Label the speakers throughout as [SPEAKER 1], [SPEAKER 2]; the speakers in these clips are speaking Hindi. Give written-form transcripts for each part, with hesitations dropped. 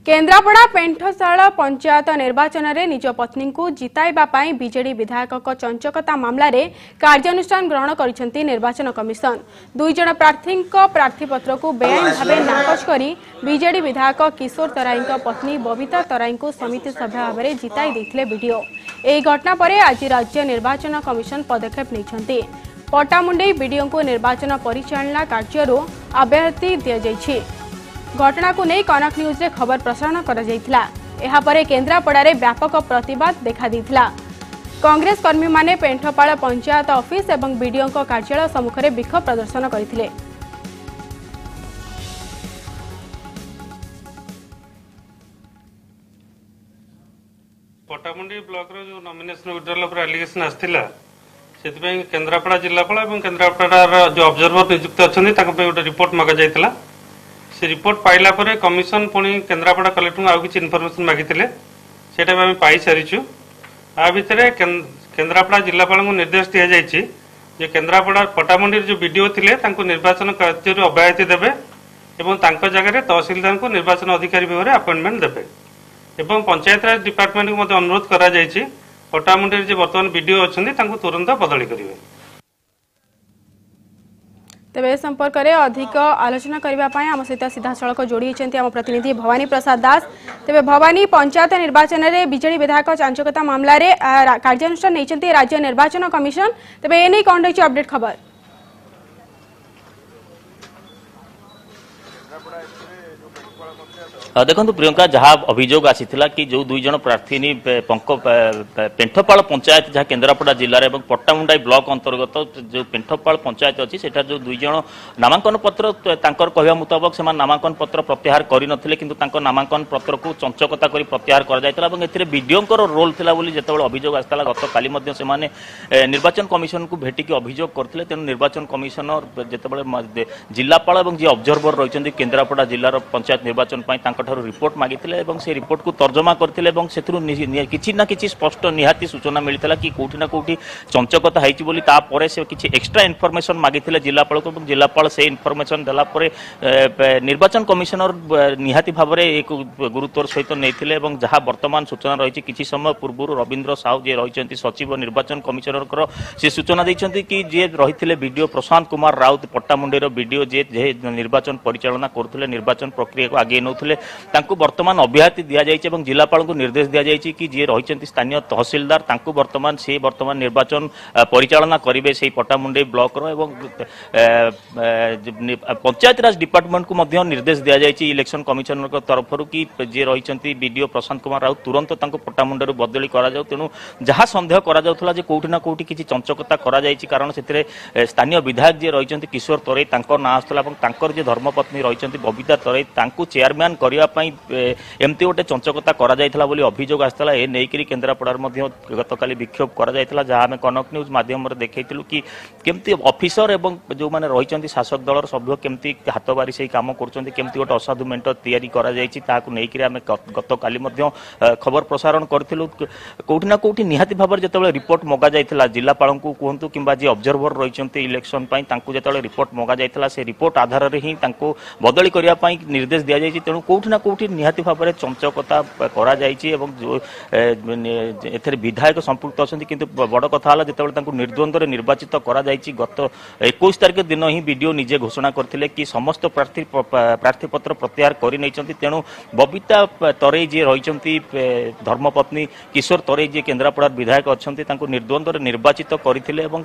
[SPEAKER 1] केन्द्रापड़ा पेंठशाला पंचायत निर्वाचन में निज पत्नी को जिताइबा पाई बीजेडी विधायक चंचकता मामला रे कार्यानुष्ठान ग्रहण करिसेंती निर्वाचन कमिशन। दुई जन प्रार्थी प्रार्थीपत्र को बेआईन भाव नाकच करी बीजेडी विधायक किशोर तराई पत्नी बबीता तराई को समिति सभ्य भाव में जिताई देथिले वीडियो। एही घटना पर आज राज्य निर्वाचन कमिशन पदक्षेप नहीं। पट्टामुंडई वीडियो को निर्वाचन परिचालना कार्य अव्याहति दि जाइछि। घटना को नहीं कनक न्यूज रे खबर प्रसारण करा जायतिला। एहा परे केन्द्रापड़ा रे व्यापक प्रतिवाद देखा देथिला। कांग्रेस कर्मी माने पेंठपाड़ पंचायत ऑफिस एवं वीडियो कार्यालय सम्मुख में विक्षोभ प्रदर्शन करथिले।
[SPEAKER 2] पट्टामुंडी ब्लॉक रो जो नॉमिनेशन विड्रॉल पर एलिगेशन आस्थिला सेति केन्द्रापड़ा जिलापाल और केन्द्रापड़ा जो ऑब्जर्वर नियुक्त अच्छे गोटे रिपोर्ट मगा जाइतिला। से रिपोर्ट पाइला परे कमिशन पुणी केन्द्रापड़ा कलेक्टर को आउ किछि इनफॉरमेशन मागिथिले सेटा भी आम पाई सारिछु। आ भितरे केन्द्रापड़ा जिलापाल को निर्देश दिया जाइछि जे केन्द्रापड़ा पट्टामुंडी जो वीडियो थिले तांको निर्वाचन कार्य अव्याहति देबे एवं तांको जगह तहसीलदार को निर्वाचन अधिकारी भाव में अपॉइंटमेंट देबे एवं पंचायत राज डिपार्टमेंट को मते अनुरोध करा जाइछि पट्टामुंडी जे वर्तमान वीडियो अछन्ती तांको तुरंत बदली करिवे।
[SPEAKER 1] तेरे संपर्क में अधिक आलोचना करने आम सहित सीधा सड़क जोड़ी आम प्रतिनिधि भवानी प्रसाद दास। तेरे भवानी पंचायत निर्वाचन में बीजेडी विधायक चांचकता मामला रे कार्यानुष्ठान नहीं राज्य निर्वाचन कमिशन। तेरे एने कौन रही अपडेट खबर?
[SPEAKER 3] देखो प्रियंका जहाँ अभियोग आसीथिला कि जो दुई जन प्रार्थी पेंठपाड़ पंचायत जहाँ केन्द्रापड़ा जिले में पट्टामुंडाई ब्लॉक अंतर्गत जो पेंठपाड़ पंचायत अच्छी सेठा जो दुई जन नामांकन पत्र कहवा मुताबक से नामांकन पत्र प्रत्याहार करनथिले किंतु तांको नामांकन पत्र को चंचकता करी प्रत्याहार कर जायतिला एवं एथिरे वीडियोंकर रोल थिला बोली जेतेबेले अभियोग आस्ताला गत काली मध्ये सेमाने निर्वाचन कमिशन को भेटिकी अभियोग करथिले। तेणु निर्वाचन कमिशनर जेतेबेले जिलापाल और जी ऑब्जर्वर रहिसेंती केन्द्रापड़ा जिलार पंचायत निर्वाचन पई रिपोर्ट मागिथिले एवं से रिपोर्ट को तर्जमा करथिले एवं सेथुरु किछि ना किछि स्पष्ट निहाती सूचना मिलथिला कि कोठी ना कोठी चंचकता हैछि बोली ता परे से किछि एक्स्ट्रा इनफॉरमेशन मागिथिले जिलापाल को जिलापाल से इनफॉरमेशन देला परे निर्वाचन कमिशनर निहाती भाव में एक गुरुत्वर सहित नैथिले एवं जहां वर्तमान सूचना रही किछि समय पूर्व रविंद्र साहू जे रहिसेंती सचिव निर्वाचन कमिशनर से सूचना दैछंती कि जे रहिथिले वीडियो प्रशांत कुमार राउत पट्टामुंडी रो वीडियो जे निर्वाचन परिचालना करथिले निर्वाचन प्रक्रिया को आगे नौथिले तांको वर्तमान अव्याहति दिया जाइछि एवं जिलापाल को निर्देश दिया जाइछि कि जे रहिसेंती स्थानीय तहसीलदार तांको वर्तमान निर्वाचन परिचालना करिवे से पट्टामुंडी ब्लॉक रो एवं पंचायत राज डिपार्टमेंट को मध्य निर्देश दिया जाइछि इलेक्शन कमिशनर को तरफ कि जे रहिसेंती वीडियो प्रशांत कुमार राउत तुरंत तांको पट्टामुंडी बदली करा जाउ। तेणु जहाँ संदेह करा जाउथला जे कोठी ना कोठी किछि चंचकता करा जाइछि कारण सेतिरे स्थानीय विधायक जे रहिसेंती किशोर तराई तांको ना आस्तला एवं तांकर जे धर्मपत्नी रहिसेंती बबीता तराई तांको चेयरमैन करिया एमती गोटे चंचकता करा जायथिला बोली अभियोग आस्ताला ए नेइकरी केन्द्रापड़ार मध्ये गतकाली विक्षोभ करा जायथिला जहाँ आमे कनक न्यूज माध्यम रे देखैथिलु कि केमती ऑफिसर एवं जो माने रहिचंती शासक दलर सभ्य केमती हातबारी से काम करचंती केमती गोटे असाधु मेंट तयारी करा जायछि ताकू नेइकरी आमे गतकाली मध्ये खबर प्रसारण करथिलु। कोठी ना कोठी निहाती भाबर जेतेबेले रिपोर्ट मगा जायथिला जिलापाल को कहंतु किंबा जे ऑब्जर्वर रहिचंती इलेक्शन पई तांकू जेतेबेले रिपोर्ट मगा जायथिला से रिपोर्ट आधार रे ही तांको बदली करिया पई निर्देश दिया जायछि। तेणु कोठी ना कोठी निहाती भाव में चंचकता करा जायछि एवं जो एथरे विधायक संपुक्त अछंती किंतु बड़ कथा हला जेतेबेले तांको निर्द्वंद्व रे निर्वाचित करा जायछि गत 21 तारिख दिन ही वीडियो निजे घोषणा करथिले कि समस्त प्रार्थी पत्र प्रत्याहार करि नैचंती। तेणु बबीता तराई जे रहिचंती धर्मपत्नी किशोर तराई जे केन्द्रापड़ा विधायक अछंती तांको निर्द्वंद्व रे निर्वाचित करथिले एवं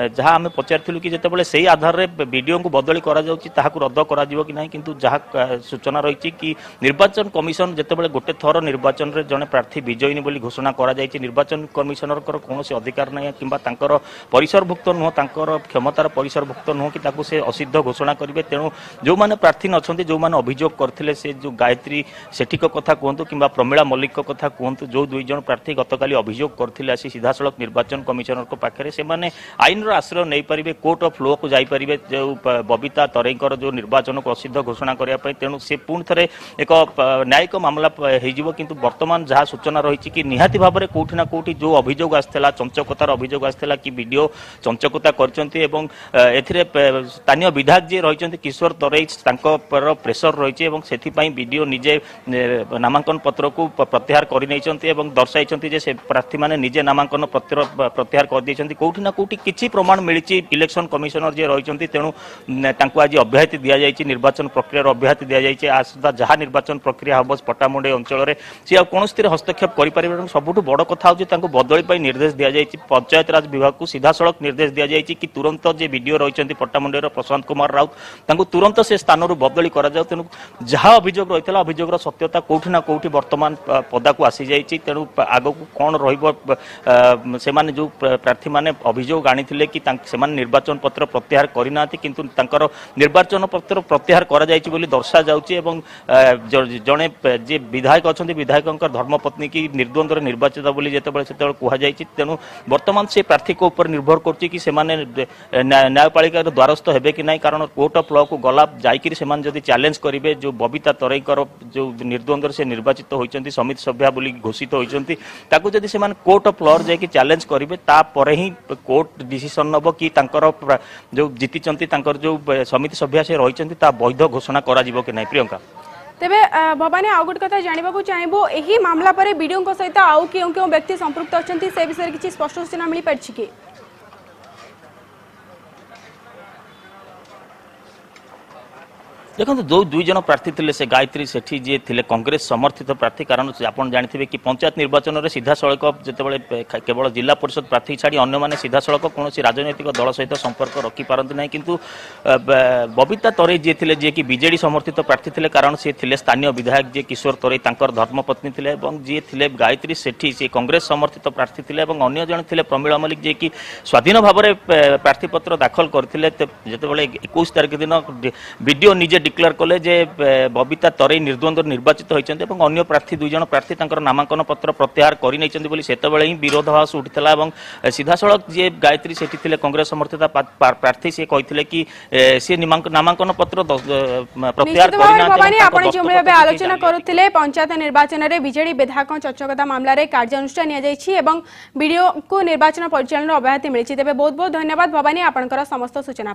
[SPEAKER 3] जहां आमे पचारथिलु कि जेतेबेले सेही आधार रे वीडियो को बदली करा जाउछि ताहाकु रद्द करा जिवो कि नाही किंतु जहां सूचना रही कि निर्वाचन कमिशन जितेबाला गोटे थर निर्वाचन में जड़े प्रार्थी विजयी बोली घोषणा करा जायछि निर्वाचन कमिशनर कौन अधिकार ना कि परिसरभुक्त नुह क्षमतार परिसरभुक्त नुह कि से असिद्ध घोषणा करेंगे। तेणु जो मैंने प्रार्थी अच्छे जो मैंने अभियोग करते से जो गायत्री सेठी कथा कहतु कि प्रमीला मल्लिक कथा कहतु जो दुई जन प्रार्थी गतकाली अभियोग करते आसी सीधा सड़क निर्वाचन कमिशनर पाखे से आईन आश्रय नहीं पारे कोर्ट ऑफ लॉ को जापारे जो बबीता तराईकर जो निर्वाचन को असिद्ध घोषणा करने। तेणु से पुणी थे भितर एक न्यायिक मामला हो किंतु वर्तमान जहाँ सूचना रही कि निहाती भाव में कोठी ना कोठी जो अभियोग आसाला चंचकतार अभियोग आसाला कि वीडियो चंचकता करछंती एवं एथिरे स्थानीय विधायक जी रही किशोर तराई प्रेसर रही वीडियो निजे नामांकन पत्र को प्रत्याहार कर दर्शाई से प्रार्थी मैंने निजे नामांकन पत्र प्रत्याहार कर देइछंती कोठी ना कोठी किछि प्रमाण मिली इलेक्शन कमिशनर जे रही तेणु आज अब्याहति दि जाइए निर्वाचन प्रक्रिया अब्याहति दि जाइए आसता जहाँ निर्वाचन प्रक्रिया हम पट्टामुंडे अंचल में सी आ कौन हस्तक्षेप करें सबुठ बड़ कथा हूँ बदली निर्देश दि जाइए पंचायत राज विभाग को सीधा सड़क निर्देश दि जाइए कि तुरंत जे वीडियो रही पट्टामुंडेर प्रशांत कुमार राउत तुरंत से स्थान बदली कर तेणु जहाँ अभियोग रही है अभियोगर सत्यता कोठी ना कोठी वर्तमान पदा को आसी जाइए तेणु आग को कौन रही जो प्रार्थी मैंने अभियोग आनी कि निर्वाचन पत्र प्रत्याहार करना किंतु निर्वाचन पत्र प्रत्याहार करा जायछि बोली दर्शा जाउछि एवं जड़े जे विधायक अच्छा विधायक धर्मपत्नी की निर्द्वंद्व निर्वाचित बोली जिते कहुई तेणु वर्तमान से प्रार्थी को ऊपर निर्भर कर न्यायपालिका द्वारस्थ हेबे कि नहीं कारण कोर्ट ऑफ लॉ को गला जाइकि से चैलेंज करेंगे जो बबीता तराईकर जो निर्द्वंद्व से निर्वाचित होती समिति सभ्या बोली घोषित होती जदि से कोर्ट ऑफ लॉ जाकि चैलेंज करेंगे तापर ही कोर्ट डिसीजन नब कि जो जीति जो समिति सभ्या से रही वैध घोषणा करा कि नहीं प्रियंका
[SPEAKER 1] तेबे भवानी आउ गोटे कथा जानवा चाहबो एही मामला पर वीडियो सहित आउ क्यों व्यक्ति संपृक्त अछंती से विषय किछि स्पष्ट सूचना मिली पाछि कि
[SPEAKER 3] देखो जो दुई जन प्रार्थी थे से गायत्री सेठी जी थे कांग्रेस समर्थित प्रार्थी कारण आप जानते कि पंचायत निर्वाचन में सीधा सड़क जिते केवल जिला परिषद प्रार्थी छाड़ी अन्य सीधा सड़क कौन राजनैतिक दल सहित संपर्क रखिपारती ना किंतु बबीता तराई जी थे जी कि बीजेडी समर्थित प्रार्थी थे कारण सी थे स्थानीय विधायक जी किशोर तराई धर्मपत्नी थे जी थे गायत्री सेठी सी कांग्रेस समर्थित प्रार्थी थे अन्य जन थे प्रमीला मल्लिक जी कि स्वाधीन भाव में प्रार्थीपत्र दाखल करते जिते 21 तारिख दिन वीडियो निजे डिक्लेयर कले जे बबीता तराई निर्द्वंद्व निर्वाचित होती अन्य प्रार्थी दुई जन प्रार्थी नामांकन पत्र प्रत्याहार करते ही विरोधाभास उठिला सीधा सड़क जी गायत्री सेठी थे कांग्रेस समर्थित प्रार्थी से कहते कि सी नामांकन पत्र प्रत्याहार
[SPEAKER 1] आलोचना करुले पंचायत निर्वाचन में बीजेडी विधायक चंचकता मामलें कार्यानुष्ठान वीडियो को निर्वाचन परिचालन अब्याहति मिली तेज बहुत बहुत धन्यवाद भवानी आपंकर समस्त सूचना।